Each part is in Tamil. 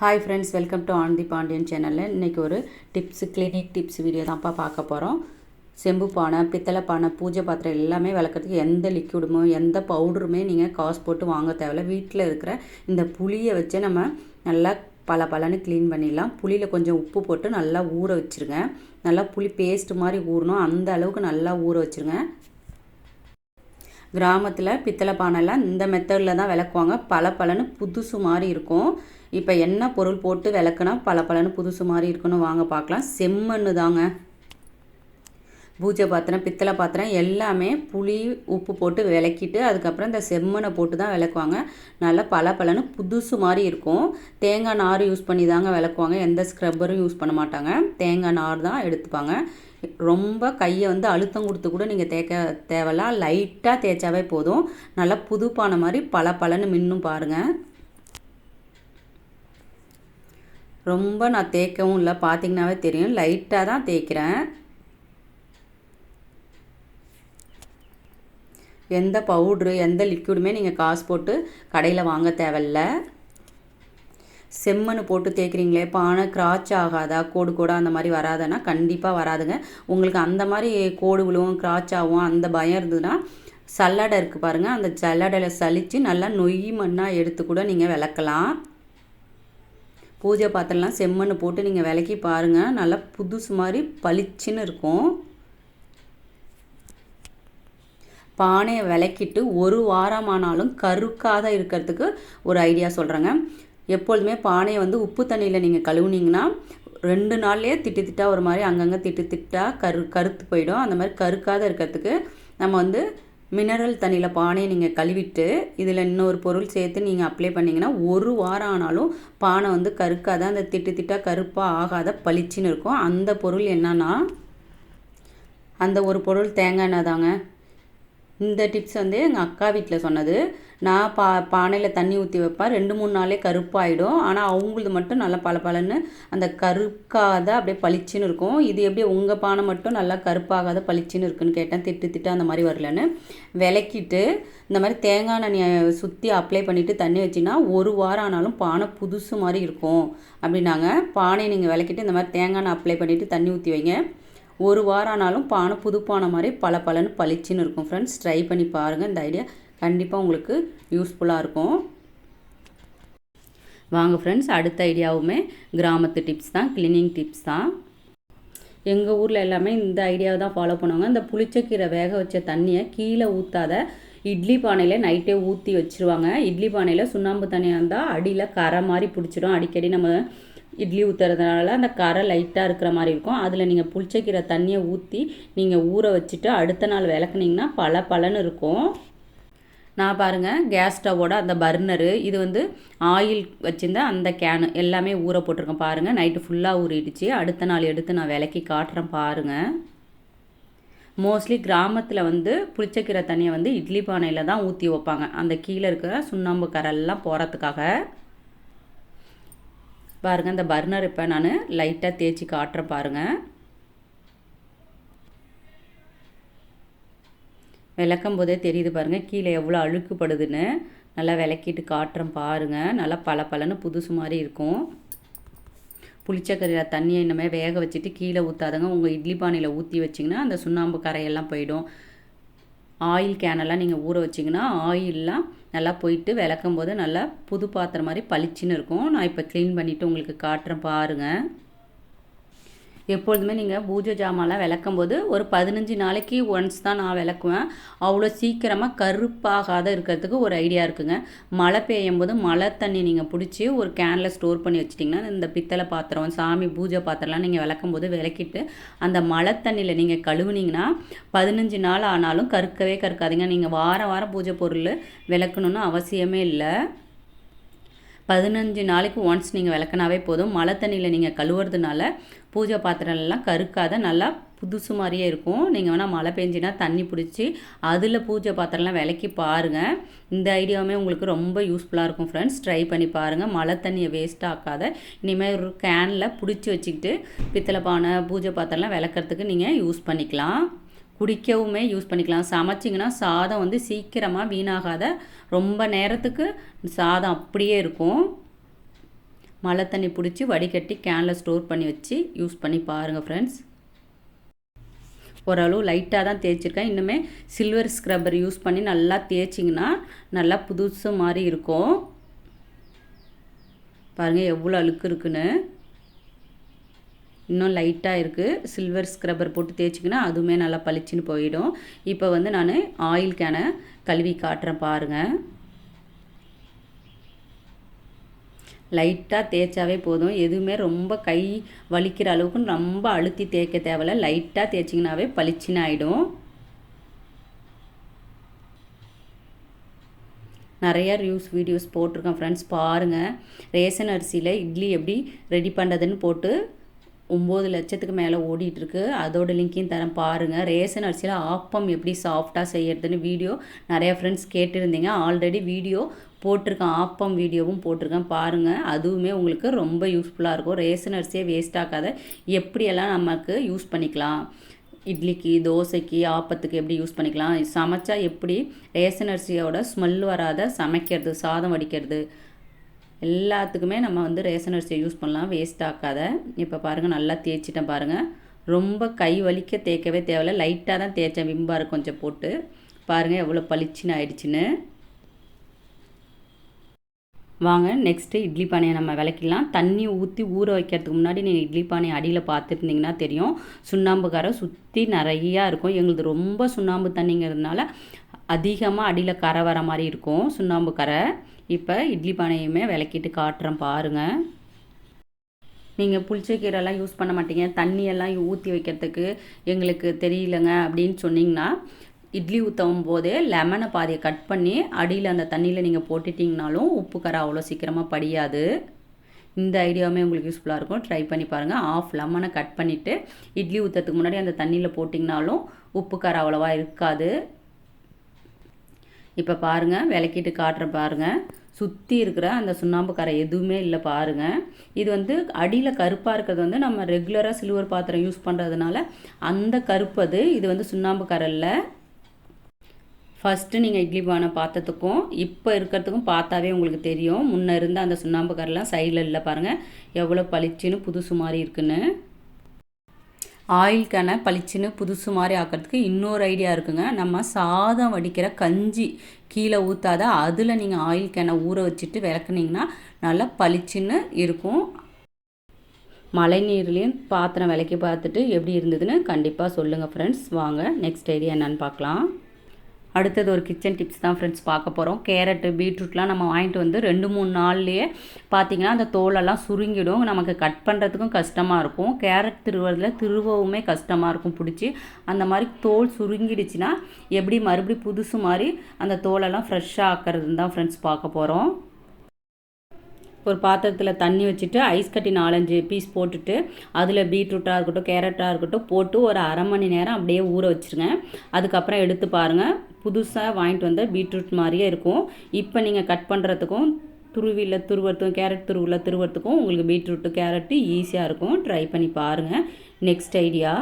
Hi friends, welcome to Anandhi Pandian சேனலில் இன்றைக்கி ஒரு கிளீனிங் டிப்ஸ் வீடியோ தான்ப்பா பார்க்க போகிறோம். செம்பு பானை, பித்தளை பானை, பூஜை பாத்திரம் எல்லாமே விளக்கிறதுக்கு எந்த லிக்விடுமோ எந்த பவுடருமே நீங்கள் காசு போட்டு வாங்க தேவையில்ல. வீட்டில் இருக்கிற இந்த புளியை வச்சு நம்ம நல்லா பலன்னு க்ளீன் பண்ணிடலாம். புளியில் கொஞ்சம் உப்பு போட்டு நல்லா ஊற வச்சுருங்க. நல்லா புளி பேஸ்ட்டு மாதிரி ஊறணும், அந்த அளவுக்கு நல்லா ஊற வச்சுருங்க. கிராமத்தில் பித்தளை பானைலாம் இந்த மெத்தடில் தான் விளக்குவாங்க. பலன்னு புதுசு மாதிரி இருக்கும். இப்போ என்ன பொருள் போட்டு விளக்குனா பலன்னு புதுசு மாதிரி இருக்குன்னு வாங்க பார்க்கலாம். செம்மண்ணு தாங்க. பூஜை பாத்திரம், பித்தளை பாத்திரம் எல்லாமே புளி உப்பு போட்டு விளக்கிட்டு அதுக்கப்புறம் இந்த செம்மண்ணை போட்டு தான் விளக்குவாங்க. நல்லா பலன்னு புதுசு மாதிரி இருக்கும். தேங்காய் நார் யூஸ் பண்ணி தாங்க விளக்குவாங்க. எந்த ஸ்க்ரப்பரும் யூஸ் பண்ண மாட்டாங்க. தேங்காய் நார் தான் எடுத்துப்பாங்க. ரொம்ப கையை அழுத்தம் கொடுத்து கூட நீங்கள் தேய்க்க தேவையில்ல. லைட்டாக தேய்ச்சாவே போதும். நல்லா புது பானை மாதிரி பலன்னு மின்னும் பாருங்கள். ரொம்ப நான் தேய்க்கவும் இல்லை, பார்த்தீங்கன்னாவே தெரியும். லைட்டாக தான் தேய்க்கிறேன். எந்த பவுட்ரு எந்த லிக்விடுமே நீங்கள் காசு போட்டு கடையில் வாங்க தேவையில்ல. செம்மண் போட்டு தேய்க்கிறீங்களே, பானை கிராச் ஆகாதா, கோடு அந்த மாதிரி வராதுன்னா கண்டிப்பாக வராதுங்க. உங்களுக்கு அந்த மாதிரி கோடு விழுவும், கிராச் ஆகும் அந்த பயம் இருந்ததுன்னா சல்லடை இருக்குது பாருங்கள், அந்த சல்லடையில் சலித்து நல்லா நொய் மண்ணாக எடுத்து கூட நீங்கள் விளக்கலாம். பூஜை பாத்திரம்லாம் செம்மண் போட்டு நீங்கள் விளக்கி பாருங்கள். நல்லா புதுசு மாதிரி பளிச்சுன்னு இருக்கும். பானையை விளக்கிட்டு ஒரு வாரமானாலும் கருக்காத இருக்கிறதுக்கு ஒரு ஐடியா சொல்கிறேங்க. எப்பொழுதுமே பானையை உப்பு தண்ணியில் நீங்கள் கழுவுனீங்கன்னா 2 நாள்லேயே திட்டா ஒரு மாதிரி அங்கங்கே திட்டா கருத்து போயிடும். அந்த மாதிரி கருக்காத இருக்கிறதுக்கு நம்ம மினரல் தண்ணியில் பானையை நீங்கள் கழுவிட்டு இதில் இன்னொரு பொருள் சேர்த்து நீங்கள் அப்ளை பண்ணிங்கன்னா ஒரு வாரம் ஆனாலும் பானை கருக்காத, அந்த திட்டா கருப்பாக ஆகாத பளிச்சின்னு இருக்கும். அந்த பொருள் என்னன்னா, அந்த ஒரு பொருள் தேங்காய் எண்ணெய் தாங்க. இந்த டிப்ஸ் எங்கள் அக்கா வீட்டில் சொன்னது. நான் பானையில் தண்ணி ஊற்றி வைப்பேன், 2-3 நாளே கருப்பாயிடும். ஆனால் அவங்களது மட்டும் நல்லா பலன்னு அந்த கருக்காத அப்படியே பளிச்சின்னு இருக்கும். இது எப்படி உங்கள் பானை மட்டும் நல்லா கருப்பாகாத பளிச்சின்னு இருக்குன்னு கேட்டேன். திட்டு அந்த மாதிரி வரலன்னு விளக்கிட்டு இந்த மாதிரி தேங்காய் எண்ணெயை சுற்றி அப்ளை பண்ணிவிட்டு தண்ணி வச்சிங்கன்னா ஒரு வாரம் ஆனாலும் பானை புதுசு மாதிரி இருக்கும் அப்படின்னாங்க. பானையை நீங்கள் விளக்கிட்டு இந்த மாதிரி தேங்காய் எண்ணெய் அப்ளை பண்ணிவிட்டு தண்ணி ஊற்றி வைங்க. ஒரு வாரம் ஆனாலும் பானை புது பானை மாதிரி பலன்னு பளிச்சின்னு இருக்கும். ஃப்ரெண்ட்ஸ், ட்ரை பண்ணி பாருங்கள். இந்த ஐடியா கண்டிப்பாக உங்களுக்கு யூஸ்ஃபுல்லாக இருக்கும். வாங்க ஃப்ரெண்ட்ஸ், அடுத்த ஐடியாவுமே கிராமத்து டிப்ஸ் தான், கிளீனிங் டிப்ஸ் தான். எங்கள் ஊரில் எல்லாமே இந்த ஐடியாவை தான் ஃபாலோ பண்ணுவாங்க. இந்த புளிச்சக்கீரை வேக வச்ச தண்ணியை கீழே ஊற்றாத இட்லி பானையில் நைட்டே ஊற்றி வச்சுருவாங்க. இட்லி பானையில் சுண்ணாம்பு தண்ணியாக இருந்தால் அடியில் கரை மாதிரி பிடிச்சிடும். அடிக்கடி நம்ம இட்லி ஊற்றுறதுனால அந்த கரை லைட்டாக இருக்கிற மாதிரி இருக்கும். அதில் நீங்கள் புளிச்சக்கீரை தண்ணியை ஊற்றி நீங்கள் ஊற வச்சுட்டு அடுத்த நாள் விளக்குனிங்கன்னா பலன்னு இருக்கும். நான் பாருங்கள், கேஸ் ஸ்டவோட அந்த பர்னரு, இது ஆயில் வச்சுருந்த அந்த கேனு எல்லாமே ஊற போட்டிருக்கேன் பாருங்கள். நைட்டு ஃபுல்லாக ஊறிடுச்சு. அடுத்த நாள் எடுத்து நான் விளக்கி காட்டுறேன் பாருங்கள். மோஸ்ட்லி கிராமத்தில் புளிச்சக்கீரை தண்ணியை இட்லி பானையில் தான் ஊற்றி வைப்பாங்க. அந்த கீழே இருக்கிற சுண்ணாம்பு கரெல்லாம் போகிறதுக்காக. பாருங்கள், இந்த பர்னர் இப்போ நான் லைட்டாக தேய்ச்சி காட்டுறேன் பாருங்கள். விளக்கும் போதே தெரியுது பாருங்கள் கீழே எவ்வளோ அழுக்குப்படுதுன்னு. நல்லா விளக்கிட்டு காட்டுறேன் பாருங்கள். நல்லா பலன்னு புதுசு மாதிரி இருக்கும். புளிச்சக்கீரை தண்ணியை இன்னமே வேக வச்சுட்டு கீழே ஊற்றாதங்க. உங்கள் இட்லி பானையில் ஊற்றி வச்சிங்கன்னா அந்த சுண்ணாம்பு கரையெல்லாம் போயிடும். ஆயில் கேனெல்லாம் நீங்கள் ஊற வச்சிங்கன்னா ஆயிலெலாம் நல்லா போயிட்டு விளக்கும் போது நல்லா புது பாத்திரம் மாதிரி பளிச்சின்னு இருக்கும். நான் இப்போ க்ளீன் பண்ணிவிட்டு உங்களுக்கு காட்டுறேன் பாருங்கள். எப்பொழுதுமே நீங்கள் பூஜை ஜாமான்லாம் விளக்கும் போது ஒரு 15 நாளைக்கு ஒன்ஸ் தான் நான் விளக்குவேன். அவ்வளோ சீக்கிரமாக கருப்பாகாத இருக்கிறதுக்கு ஒரு ஐடியா இருக்குங்க. மழை பெய்யும் போது மழை தண்ணி நீங்கள் பிடிச்சி ஒரு கேனில் ஸ்டோர் பண்ணி வச்சிட்டிங்கன்னா இந்த பித்தளை பாத்திரம், சாமி பூஜை பாத்திரம்லாம் நீங்கள் விளக்கும் போது விளக்கிட்டு அந்த மழை தண்ணியில் நீங்கள் கழுவுனீங்கன்னா 15 நாள் ஆனாலும் கருக்கவே கருக்காதீங்க. நீங்கள் வாரம் பூஜை பொருள் விளக்கணுன்னு அவசியமே இல்லை. 15 நாளைக்கு ஒன்ஸ் நீங்கள் விளக்குனாவே போதும். மழை தண்ணியில் நீங்கள் கழுவுறதுனால பூஜை பாத்திரம்லாம் கருக்காத நல்லா புதுசு மாதிரியே இருக்கும். நீங்கள் வேணால் மழை பெஞ்சினா தண்ணி பிடிச்சி அதில் பூஜை பாத்திரம்லாம் விளக்கி பாருங்கள். இந்த ஐடியாவுமே உங்களுக்கு ரொம்ப யூஸ்ஃபுல்லாக இருக்கும் ஃப்ரெண்ட்ஸ். ட்ரை பண்ணி பாருங்கள். மழை தண்ணியை வேஸ்ட் ஆக்காத இனிமேல் ஒரு கேனில் பிடிச்சி வச்சுக்கிட்டு பித்தளை பானை பூஜை பாத்திரம்லாம் விளக்கிறதுக்கு நீங்கள் யூஸ் பண்ணிக்கலாம். குடிக்கவுமே யூஸ் பண்ணிக்கலாம். சமைச்சிங்கன்னா சாதம் சீக்கிரமாக வீணாகாத ரொம்ப நேரத்துக்கு சாதம் அப்படியே இருக்கும். மழை தண்ணி பிடிச்சி வடிகட்டி கேனில் ஸ்டோர் பண்ணி வச்சு யூஸ் பண்ணி பாருங்கள் ஃப்ரெண்ட்ஸ். ஓரளவு லைட்டாக தான் தேய்ச்சிருக்கேன். இன்னுமே சில்வர் ஸ்க்ரப்பர் யூஸ் பண்ணி நல்லா தேய்ச்சிங்கன்னா நல்லா புதுசு மாதிரி இருக்கும். பாருங்கள் எவ்வளோ அழுக்கு இருக்குன்னு. இன்னும் லைட்டாக இருக்குது. சில்வர் ஸ்க்ரப்பர் போட்டு தேய்ச்சிங்கன்னா அதுவுமே நல்லா பளிச்சுன்னு போயிடும். இப்போ வந்து நான் ஆயில் கேனை கழுவி காட்டுறேன் பாருங்கள். லைட்டாக தேய்ச்சாவே போதும். எதுவுமே ரொம்ப கை வலிக்கிற அளவுக்கு ரொம்ப அழுத்தி தேய்க்க தேவையில்ல. லைட்டாக தேய்ச்சிங்கனாவே பளிச்சுன்னு ஆகிடும். நிறையா வீடியோஸ் போட்டிருக்கேன் ஃப்ரெண்ட்ஸ், பாருங்கள். ரேஷன் அரிசியில் இட்லி எப்படி ரெடி பண்ணுறதுன்னு போட்டு 9 லட்சத்துக்கு மேலே ஓடிட்டுருக்கு. அதோட லிங்க்கையும் தரேன் பாருங்கள். ரேஷன் அரிசியில் ஆப்பம் எப்படி சாஃப்டாக செய்யறதுன்னு வீடியோ நிறையா ஃப்ரெண்ட்ஸ் கேட்டிருந்தீங்க. ஆல்ரெடி வீடியோ போட்டிருக்கேன், ஆப்பம் வீடியோவும் போட்டிருக்கேன் பாருங்கள். அதுவுமே உங்களுக்கு ரொம்ப யூஸ்ஃபுல்லாக இருக்கும். ரேஷன் அரிசியை வேஸ்ட் ஆக்காத எப்படியெல்லாம் நமக்கு யூஸ் பண்ணிக்கலாம், இட்லிக்கு, தோசைக்கு, ஆப்பத்துக்கு எப்படி யூஸ் பண்ணிக்கலாம், சமைச்சா எப்படி ரேஷன் அரிசியோட ஸ்மெல் வராத சமைக்கிறது, சாதம் வடிக்கிறது, எல்லாத்துக்குமே நம்ம வந்து ரேஷன் அரிசியை யூஸ் பண்ணலாம், வேஸ்ட் ஆக்காத. இப்போ பாருங்கள் நல்லா தேய்ச்சிட்டேன் பாருங்கள். ரொம்ப கை வலிக்க தேய்க்கவே தேவையில்ல. லைட்டாக தான் தேய்ச்சேன், விம்பார் கொஞ்சம் போட்டு. பாருங்கள் எவ்வளோ பளிச்சுன்னு ஆயிடுச்சுன்னு. வாங்க நெக்ஸ்ட்டு இட்லி பானையை நம்ம விளக்கிடலாம். தண்ணி ஊற்றி ஊற வைக்கிறதுக்கு முன்னாடி நீங்கள் இட்லி பானையை அடியில் பார்த்துருந்தீங்கன்னா தெரியும், சுண்ணாம்பு கரை சுற்றி நிறையா இருக்கும். எங்களுது ரொம்ப சுண்ணாம்பு தண்ணிங்கிறதுனால அதிகமாக அடியில் கரை வர மாதிரி இருக்கும், சுண்ணாம்பு கரை. இப்போ இட்லி பானையுமே விளக்கிட்டு காட்டுறேன் பாருங்கள். நீங்கள் புளிச்சக்கீரைலாம் யூஸ் பண்ண மாட்டீங்க, தண்ணியெல்லாம் ஊற்றி வைக்கிறதுக்கு எங்களுக்கு தெரியலங்க அப்படின்னு சொன்னிங்கன்னா, இட்லி ஊற்றவும் போதே லெமனை பாதியை கட் பண்ணி அடியில் அந்த தண்ணியில் நீங்கள் போட்டுட்டிங்கனாலும் உப்பு கரை அவ்வளோ சீக்கிரமாக படியாது. இந்த ஐடியாவுமே உங்களுக்கு யூஸ்ஃபுல்லாக இருக்கும், ட்ரை பண்ணி பாருங்கள். ஆஃப் லெமனை கட் பண்ணிவிட்டு இட்லி ஊற்றுறதுக்கு முன்னாடி அந்த தண்ணியில் போட்டிங்கனாலும் உப்பு கரை அவ்வளோவா இருக்காது. இப்போ பாருங்கள் விளக்கிட்டு காட்டுற பாருங்கள். சுற்றி இருக்கிற அந்த சுண்ணாம்பு கரை எதுவுமே இல்லை பாருங்கள். இது வந்து அடியில் கருப்பாக இருக்கிறது வந்து நம்ம ரெகுலராக சில்வர் பாத்திரம் யூஸ் பண்ணுறதுனால அந்த கருப்பது. இது வந்து சுண்ணாம்பு கரை இல்லை. ஃபஸ்ட்டு நீங்கள் இட்லி பானை பார்த்ததுக்கும் இப்போ இருக்கிறதுக்கும் பார்த்தாவே உங்களுக்கு தெரியும், முன்னே இருந்த அந்த சுண்ணாம்பு கரைலாம் சைடில் இல்லை பாருங்கள் எவ்வளோ பளிச்சுன்னு புதுசு மாதிரி இருக்குன்னு. ஆயில் கேனை பளிச்சுன்னு புதுசு மாதிரி ஆக்கிறதுக்கு இன்னொரு ஐடியா இருக்குங்க. நம்ம சாதம் வடிக்கிற கஞ்சி கீழே ஊற்றாத அதில் நீங்கள் ஆயில் கேனை ஊற வச்சுட்டு விளக்குனிங்கன்னா நல்லா பளிச்சுன்னு இருக்கும். மழை நீர்லேயும் பாத்திரம் விளக்கி பார்த்துட்டு எப்படி இருந்ததுன்னு கண்டிப்பாக சொல்லுங்கள் ஃப்ரெண்ட்ஸ். வாங்க நெக்ஸ்ட் ஐடியா என்னென்னு பார்க்கலாம். அடுத்தது ஒரு கிச்சன் டிப்ஸ் தான் ஃப்ரெண்ட்ஸ் பார்க்க போகிறோம். கேரட்டு, பீட்ரூட்லாம் நம்ம வாங்கிட்டு வந்து 2-3 நாள்லேயே பார்த்திங்கன்னா அந்த தோலெல்லாம் சுருங்கிடும். நமக்கு கட் பண்ணுறதுக்கும் கஷ்டமாக இருக்கும். கேரட் திருவவுமே கஷ்டமாக இருக்கும் பிடிச்சி. அந்த மாதிரி தோல் சுருங்கிடுச்சுன்னா எப்படி மறுபடியும் புதுசு மாதிரி அந்த தோலெல்லாம் ஃப்ரெஷ்ஷாக ஆக்கிறதுன்னு தான் ஃப்ரெண்ட்ஸ் பார்க்க போகிறோம். ஒரு பாத்திரத்தில் தண்ணி வச்சுட்டு ஐஸ் கட்டி 4-5 பீஸ் போட்டுட்டு அதில் பீட்ரூட்டாக இருக்கட்டும், கேரட்டாக இருக்கட்டும் போட்டு ஒரு அரை மணி நேரம் அப்படியே ஊற வச்சுருங்க. அதுக்கப்புறம் எடுத்து பாருங்கள், புதுசாக வாங்கிட்டு வந்த பீட்ரூட் மாதிரியே இருக்கும். இப்போ நீங்கள் கட் பண்ணுறதுக்கும் துருவறதுக்கும், கேரட் துருவறதுக்கும் உங்களுக்கு பீட்ரூட்டு, கேரட்டு ஈஸியாக இருக்கும். ட்ரை பண்ணி பாருங்கள். நெக்ஸ்ட் ஐடியா,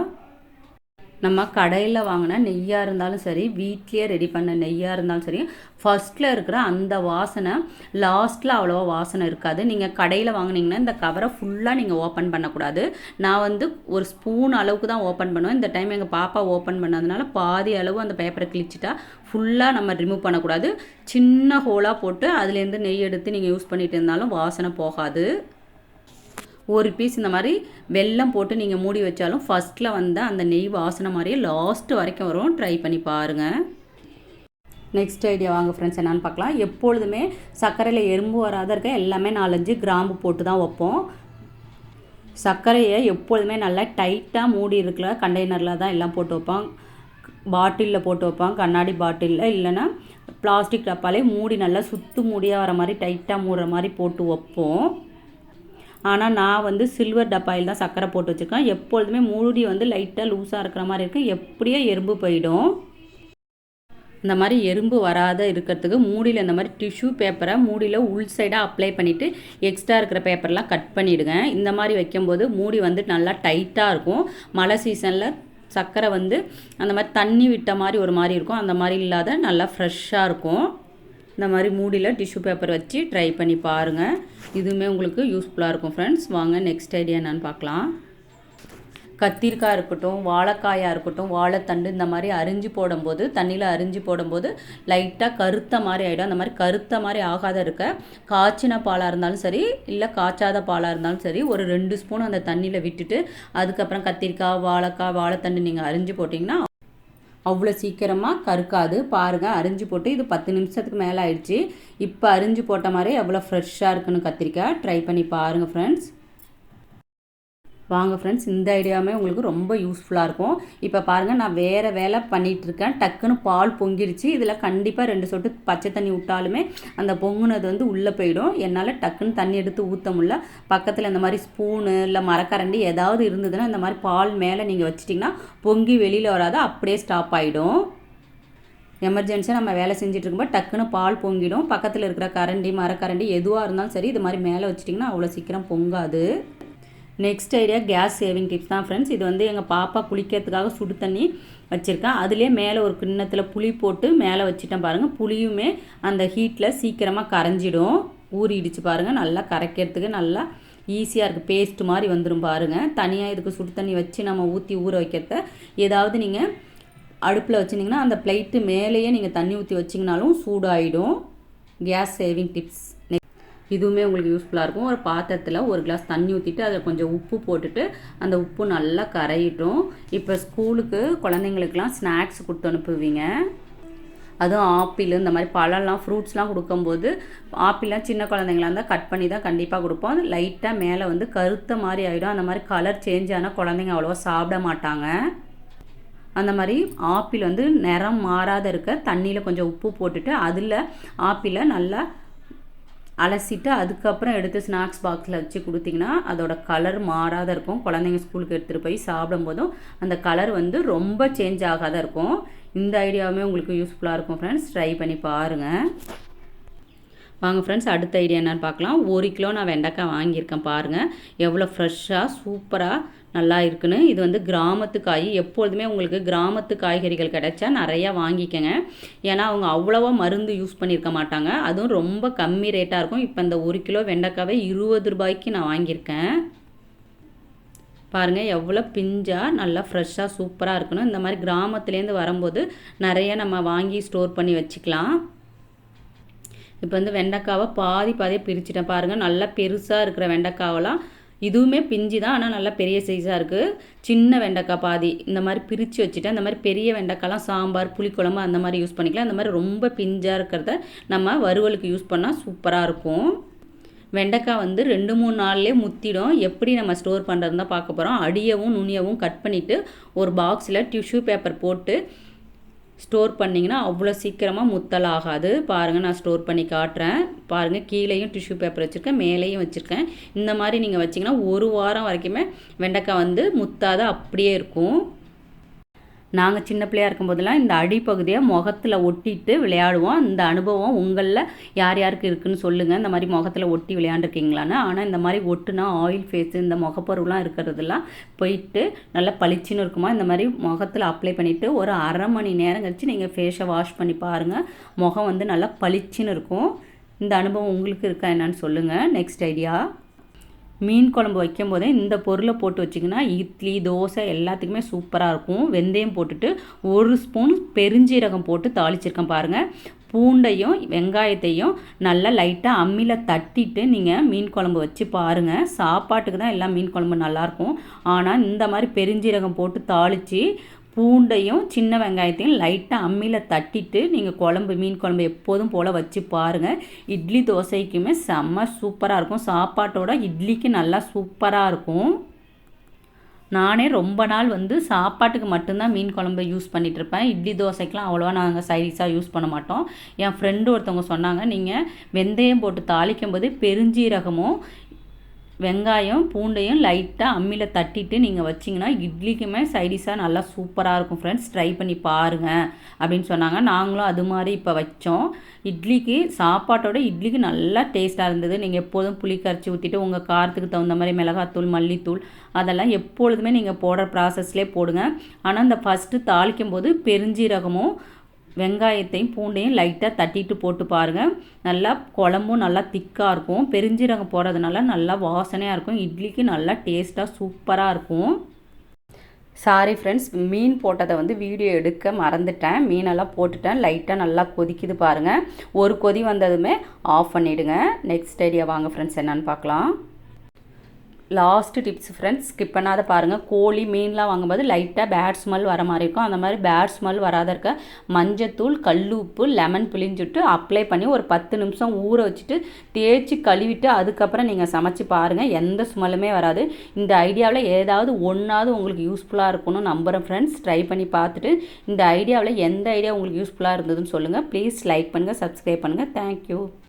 நம்ம கடையில் வாங்கின நெய்யாக இருந்தாலும் சரி, வீட்லேயே ரெடி பண்ண நெய்யாக இருந்தாலும் சரி, ஃபஸ்ட்டில் இருக்கிற அந்த வாசனை லாஸ்ட்டில் அவ்வளோவா வாசனை இருக்காது. நீங்கள் கடையில் வாங்கினீங்கன்னா இந்த கவரை ஃபுல்லாக நீங்கள் ஓப்பன் பண்ணக்கூடாது. நான் வந்து ஒரு ஸ்பூன் அளவுக்கு தான் ஓப்பன் பண்ணுவேன். இந்த டைம் எங்கள் பாப்பா ஓப்பன் பண்ணதுனால பாதி அளவு அந்த பேப்பரை கிழிச்சிட்டா, ஃபுல்லாக நம்ம ரிமூவ் பண்ணக்கூடாது. சின்ன ஹோலாக போட்டு அதுலேருந்து நெய் எடுத்து நீங்கள் யூஸ் பண்ணிட்டு இருந்தாலும் வாசனை போகாது. ஒரு பீஸ் இந்த மாதிரி வெல்லம் போட்டு நீங்கள் மூடி வச்சாலும் ஃபஸ்ட்டில் வந்து அந்த நெய் வாசனை மாதிரியே லாஸ்ட்டு வரைக்கும் வரும். ட்ரை பண்ணி பாருங்கள். நெக்ஸ்ட் ஐடியா வாங்க ஃப்ரெண்ட்ஸ் என்னென்னு பார்க்கலாம். எப்பொழுதுமே சர்க்கரையில் எறும்பு வராத இருக்க எல்லாமே 4-5 கிராம்பு போட்டு தான் வைப்போம். சர்க்கரையை எப்பொழுதுமே நல்லா டைட்டாக மூடி இருக்கிற கண்டெய்னரில் தான் எல்லாம் போட்டு வைப்பான். பாட்டிலில் போட்டு வைப்பான், கண்ணாடி பாட்டிலில், இல்லைன்னா பிளாஸ்டிக் டப்பாலே மூடி நல்லா சுற்று மூடியாக வர மாதிரி டைட்டாக மூடுற மாதிரி போட்டு வைப்போம். ஆனால் நான் வந்து சில்வர் டப்பாயில் தான் சர்க்கரை போட்டு வச்சுருக்கேன். எப்பொழுதுமே மூடி வந்து லைட்டாக லூஸாக இருக்கிற மாதிரி இருக்குது. எப்படியோ எறும்பு போயிடும். இந்த மாதிரி எறும்பு வராத இருக்கிறதுக்கு மூடியில் இந்த மாதிரி டிஷ்யூ பேப்பரை மூடியில் உள் சைடாக அப்ளை பண்ணிவிட்டு எக்ஸ்ட்ரா இருக்கிற பேப்பர்லாம் கட் பண்ணிவிடுங்க. இந்த மாதிரி வைக்கும்போது மூடி வந்து நல்லா டைட்டாக இருக்கும். மழை சீசனில் சர்க்கரை வந்து அந்த மாதிரி தண்ணி விட்ட மாதிரி ஒரு மாதிரி இருக்கும். அந்த மாதிரி இல்லாத நல்லா ஃப்ரெஷ்ஷாக இருக்கும். இந்த மாதிரி மூடியில் டிஷ்யூ பேப்பர் வச்சு ட்ரை பண்ணி பாருங்கள். இதுவுமே உங்களுக்கு யூஸ்ஃபுல்லாக இருக்கும் ஃப்ரெண்ட்ஸ். வாங்க நெக்ஸ்ட் ஐடியா என்னென்னு பார்க்கலாம். கத்திரிக்காய் இருக்கட்டும், வாழைக்காயாக இருக்கட்டும், வாழைத்தண்டு இந்த மாதிரி அரிஞ்சு போடும்போது, தண்ணியில் அரிஞ்சு போடும்போது லைட்டாக கருத்த மாதிரி ஆகிடும். அந்த மாதிரி கருத்த மாதிரி ஆகாத இருக்க காய்ச்சின பாலாக இருந்தாலும் சரி, இல்லை காய்ச்சாத பாலாக இருந்தாலும் சரி, ஒரு 2 ஸ்பூன் அந்த தண்ணியில் விட்டுட்டு அதுக்கப்புறம் கத்திரிக்காய், வாழைக்காய், வாழைத்தண்டு நீங்கள் அரிஞ்சு போட்டிங்கன்னா அவ்வளோ சீக்கிரமாக கருக்காது. பாருங்கள், அரிஞ்சு போட்டு இது 10 நிமிஷத்துக்கு மேலே ஆயிடுச்சு. இப்போ அரிஞ்சு போட்ட மாதிரி எவ்வளோ ஃப்ரெஷ்ஷாக இருக்குன்னு கத்திரிக்காய். ட்ரை பண்ணி பாருங்கள் ஃப்ரெண்ட்ஸ். வாங்க ஃப்ரெண்ட்ஸ், இந்த ஐடியாவுமே உங்களுக்கு ரொம்ப யூஸ்ஃபுல்லாக இருக்கும். இப்போ பாருங்கள், நான் வேறு வேலை பண்ணிகிட்ருக்கேன். டக்குன்னு பால் பொங்கிடுச்சு. இதில் கண்டிப்பாக 2 சொட்டு பச்சை தண்ணி விட்டாலுமே அந்த பொங்குனது வந்து உள்ளே போயிடும். என்னால் டக்குன்னு தண்ணி எடுத்து ஊற்ற முடியல. பக்கத்தில் இந்த மாதிரி ஸ்பூனு இல்லை மரக்கரண்டி ஏதாவது இருந்ததுன்னா இந்த மாதிரி பால் மேலே நீங்கள் வச்சிட்டிங்கன்னா பொங்கி வெளியில் வராது, அப்படியே ஸ்டாப் ஆகிடும். எமர்ஜென்சியாக நம்ம வேலை செஞ்சுட்டு இருக்கும்போது டக்குன்னு பால் பொங்கிடும். பக்கத்தில் இருக்கிற கரண்டி, மரக்கரண்டி எதுவாக இருந்தாலும் சரி, இது மாதிரி மேலே வச்சிட்டிங்கன்னா அவ்வளோ சீக்கிரம் பொங்காது. Next idea gas saving tips தான் ஃப்ரெண்ட்ஸ். இது வந்து எங்கள் பாப்பா குளிக்கிறதுக்காக சுடு தண்ணி வச்சுருக்கேன். அதுலேயே மேலே ஒரு கிண்ணத்தில் புளி போட்டு மேலே வச்சுட்டேன் பாருங்கள். புளியுமே அந்த ஹீட்டில் சீக்கிரமாக கரைஞ்சிடும். ஊறிடுச்சு பாருங்கள். நல்லா கரைக்கிறதுக்கு நல்லா ஈஸியாக இருக்குது. பேஸ்ட் மாதிரி வந்துடும் பாருங்கள். தனியாக இதுக்கு சுடு தண்ணி வச்சு நம்ம ஊற்றி ஊற வைக்கிறத ஏதாவது நீங்கள் அடுப்பில் வச்சுருந்தீங்கன்னா அந்த பிளேட்டு மேலேயே நீங்கள் தண்ணி ஊற்றி வச்சிங்கனாலும் சூடாகிடும். கேஸ் சேவிங் டிப்ஸ் இதுவுமே உங்களுக்கு யூஸ்ஃபுல்லாக இருக்கும். ஒரு பாத்திரத்தில் ஒரு கிளாஸ் தண்ணி ஊற்றிட்டு அதில் கொஞ்சம் உப்பு போட்டுட்டு அந்த உப்பு நல்லா கரையிட்டும். இப்போ ஸ்கூலுக்கு குழந்தைங்களுக்கெல்லாம் ஸ்நாக்ஸ் கொடுத்து அனுப்புவீங்க. அதுவும் ஆப்பிள் இந்த மாதிரி பழம்லாம் ஃப்ரூட்ஸ்லாம் கொடுக்கும்போது ஆப்பிள்லாம் சின்ன குழந்தைங்களா இருந்தால் கட் பண்ணி தான் கண்டிப்பாக கொடுப்போம். அது லைட்டாக மேலே வந்து கருத்த மாதிரி ஆகிடும். அந்த மாதிரி கலர் சேஞ்ச் ஆனால் குழந்தைங்க அவ்வளோவா சாப்பிட மாட்டாங்க. அந்த மாதிரி ஆப்பிள் வந்து நிறம் மாறாத இருக்க தண்ணியில் கொஞ்சம் உப்பு போட்டுட்டு அதில் ஆப்பிளை நல்லா அலசிட்டு அதுக்கப்புறம் எடுத்து ஸ்நாக்ஸ் பாக்ஸில் வச்சு கொடுத்திங்கன்னா அதோட கலர் மாறாத இருக்கும். குழந்தைங்க ஸ்கூலுக்கு எடுத்துகிட்டு போய் சாப்பிடும்போதும் அந்த கலர் வந்து ரொம்ப சேஞ்ச் ஆகாத இருக்கும். இந்த ஐடியாவுமே உங்களுக்கு யூஸ்ஃபுல்லாக இருக்கும் ஃப்ரெண்ட்ஸ். ட்ரை பண்ணி பாருங்கள். வாங்க ஃப்ரெண்ட்ஸ், அடுத்த ஐடியா என்னென்னு பார்க்கலாம். 1 கிலோ நான் வெண்டைக்காய் வாங்கியிருக்கேன். பாருங்கள் எவ்வளோ ஃப்ரெஷ்ஷாக சூப்பராக நல்லா இருக்குன்னு. இது வந்து கிராமத்து காய். எப்பொழுதுமே உங்களுக்கு கிராமத்து காய்கறிகள் கிடைச்சா நிறையா வாங்கிக்கங்க. ஏன்னா அவங்க அவ்வளோவா மருந்து யூஸ் பண்ணியிருக்க மாட்டாங்க. அதுவும் ரொம்ப கம்மி ரேட்டாக இருக்கும். இப்போ இந்த 1 கிலோ வெண்டைக்காவை 20 ரூபாய்க்கு நான் வாங்கியிருக்கேன். பாருங்கள் எவ்வளோ பிஞ்சாக நல்லா ஃப்ரெஷ்ஷாக சூப்பராக இருக்கணும். இந்த மாதிரி கிராமத்துலேருந்து வரும்போது நிறைய நம்ம வாங்கி ஸ்டோர் பண்ணி வச்சுக்கலாம். இப்போ வந்து வெண்டைக்காவை பாதியாக பிரிச்சுட்டேன். பாருங்கள் நல்லா பெருசாக இருக்கிற வெண்டைக்காவெல்லாம் இதுவுமே பிஞ்சு தான், ஆனால் நல்லா பெரிய சைஸாக இருக்குது. சின்ன வெண்டைக்காய் பாதி இந்த மாதிரி பிரித்து வச்சுட்டேன். இந்த மாதிரி பெரிய வெண்டைக்காய்லாம் சாம்பார், புளிக்குழம்பு அந்த மாதிரி யூஸ் பண்ணிக்கலாம். இந்த மாதிரி ரொம்ப பிஞ்சாக இருக்கிறத நம்ம வறுவலுக்கு யூஸ் பண்ணால் சூப்பராக இருக்கும். வெண்டைக்காய் வந்து 2-3 நாள்லேயே முத்திடும். எப்படி நம்ம ஸ்டோர் பண்ணுறதுன்னு தான் பார்க்க போகிறோம். அடியவும் நுனியவும் கட் பண்ணிவிட்டு ஒரு பாக்ஸில் டிஷ்யூ பேப்பர் போட்டு ஸ்டோர் பண்ணிங்கன்னா அவ்வளோ சீக்கிரமாக முத்தல் ஆகாது. பாருங்கள், நான் ஸ்டோர் பண்ணி காட்டுறேன். பாருங்கள், கீழேயும் டிஷ்யூ பேப்பர் வச்சுருக்கேன், மேலேயும் வச்சுருக்கேன். இந்த மாதிரி நீங்கள் வச்சிங்கன்னா 1 வாரம் வரைக்குமே வெண்டைக்காய் வந்து முத்தாத அப்படியே இருக்கும். நாங்கள் சின்ன பிள்ளையாக இருக்கும்போதெல்லாம் இந்த அடிப்பகுதியை முகத்தில் ஒட்டிட்டு விளையாடுவோம். இந்த அனுபவம் உங்களில் யார் யாருக்கு இருக்குதுன்னு சொல்லுங்கள். இந்த மாதிரி முகத்தில் ஒட்டி விளையாண்டுருக்கீங்களான்னு. ஆனால் இந்த மாதிரி ஒட்டுனா ஆயில் ஃபேஸு இந்த முகப்பொருள்லாம் இருக்கிறதெல்லாம் போயிட்டு நல்லா பளிச்சுன்னு இருக்குமா. இந்த மாதிரி முகத்தில் அப்ளை பண்ணிவிட்டு ஒரு 1/2 மணி நேரம் கழிச்சு நீங்கள் ஃபேஸை வாஷ் பண்ணி பாருங்கள். முகம் வந்து நல்லா பளிச்சுன்னு இருக்கும். இந்த அனுபவம் உங்களுக்கு இருக்கா என்னன்னு சொல்லுங்கள். நெக்ஸ்ட் ஐடியா, மீன் குழம்பு வைக்கும் போதே இந்த பொருளை போட்டு வச்சிங்கன்னா இட்லி, தோசை எல்லாத்துக்குமே சூப்பராக இருக்கும். வெந்தயம் போட்டுட்டு 1 ஸ்பூன் பெருஞ்சீரகம் போட்டு தாளிச்சிருக்கேன் பாருங்கள். பூண்டையும் வெங்காயத்தையும் நல்லா லைட்டாக அம்மியில் தட்டிட்டு நீங்கள் மீன் குழம்பு வச்சு பாருங்கள். சாப்பாட்டுக்கு தான் எல்லாம் மீன் குழம்பு நல்லாயிருக்கும். ஆனால் இந்த மாதிரி பெருஞ்சீரகம் போட்டு தாளித்து பூண்டையும் சின்ன வெங்காயத்தையும் லைட்டாக அம்மியில் தட்டிட்டு நீங்கள் மீன் குழம்பு எப்போதும் போல் வச்சு பாருங்கள். இட்லி தோசைக்குமே செம்ம சூப்பராக இருக்கும். சாப்பாட்டோட இட்லிக்கு நல்லா சூப்பராக இருக்கும். நானே ரொம்ப நாள் வந்து சாப்பாட்டுக்கு மட்டும்தான் மீன் குழம்பு யூஸ் பண்ணிகிட்ருப்பேன். இட்லி தோசைக்கெலாம் அவ்வளோவா நாங்கள் சைடிஷாக யூஸ் பண்ண மாட்டோம். என் ஃப்ரெண்டு ஒருத்தவங்க சொன்னாங்க, நீங்கள் வெந்தயம் போட்டு தாளிக்கும் போது பெருஞ்சீரகமும் வெங்காயம் பூண்டையும் லைட்டாக அம்மியில் தட்டிட்டு நீங்கள் வச்சிங்கன்னா இட்லிக்குமே சைடிஷாக நல்லா சூப்பராக இருக்கும் ஃப்ரெண்ட்ஸ். ட்ரை பண்ணி பாருங்கள் அப்படின்னு சொன்னாங்க. நாங்களும் அது மாதிரி இப்போ வச்சோம். இட்லிக்கு சாப்பாட்டோட இட்லிக்கு நல்லா டேஸ்ட்டாக இருந்தது. நீங்கள் எப்போதும் புளி கரைச்சி ஊற்றிட்டு உங்கள் காரத்துக்கு தகுந்த மாதிரி மிளகாத்தூள், மல்லித்தூள் அதெல்லாம் எப்பொழுதுமே நீங்கள் போடுற ப்ராசஸ்லேயே போடுங்க. ஆனால் இந்த ஃபஸ்ட்டு தாளிக்கும் போது பெருஞ்சீரகமும் வெங்காயத்தையும் பூண்டையும் லைட்டாக தட்டிட்டு போட்டு பாருங்கள். நல்லா குழம்பும் நல்லா திக்காக இருக்கும். பெருஞ்சீரகம் போடுறதுனால நல்லா வாசனையாக இருக்கும். இட்லிக்கு நல்லா டேஸ்ட்டாக சூப்பராக இருக்கும். சாரி ஃப்ரெண்ட்ஸ், மீன் போட்டதை வந்து வீடியோ எடுக்க மறந்துட்டேன். மீனெல்லாம் போட்டுட்டேன். லைட்டாக நல்லா கொதிக்குது பாருங்கள். ஒரு கொதி வந்ததுமே ஆஃப் பண்ணிவிடுங்க. நெக்ஸ்ட் ஐடியா வாங்க ஃப்ரெண்ட்ஸ் என்னென்னு பார்க்கலாம். லாஸ்ட்டு டிப்ஸ் ஃப்ரெண்ட்ஸ், ஸ்கிப் பண்ணாத பாருங்கள். கோழி மீன்லாம் வாங்கும்போது லைட்டாக பேட் ஸ்மெல் வர மாதிரி இருக்கும். அந்த மாதிரி பேட் ஸ்மெல் வராத இருக்க மஞ்சத்தூள், கல்லுப்பு, லெமன் பிழிஞ்சுட்டு அப்ளை பண்ணி ஒரு 10 நிமிஷம் ஊற வச்சுட்டு தேய்ச்சி கழுவிட்டு அதுக்கப்புறம் நீங்கள் சமைச்சு பாருங்கள். எந்த ஸ்மெல்லுமே வராது. இந்த ஐடியாவில் ஏதாவது ஒன்றாவது உங்களுக்கு யூஸ்ஃபுல்லாக இருக்கும்னு நம்புகிறேன் ஃப்ரெண்ட்ஸ். ட்ரை பண்ணி பார்த்துட்டு இந்த ஐடியாவில் எந்த ஐடியா உங்களுக்கு யூஸ்ஃபுல்லாக இருந்ததுன்னு சொல்லுங்கள். ப்ளீஸ் லைக் பண்ணுங்கள், சப்ஸ்கிரைப் பண்ணுங்கள். தேங்க்யூ.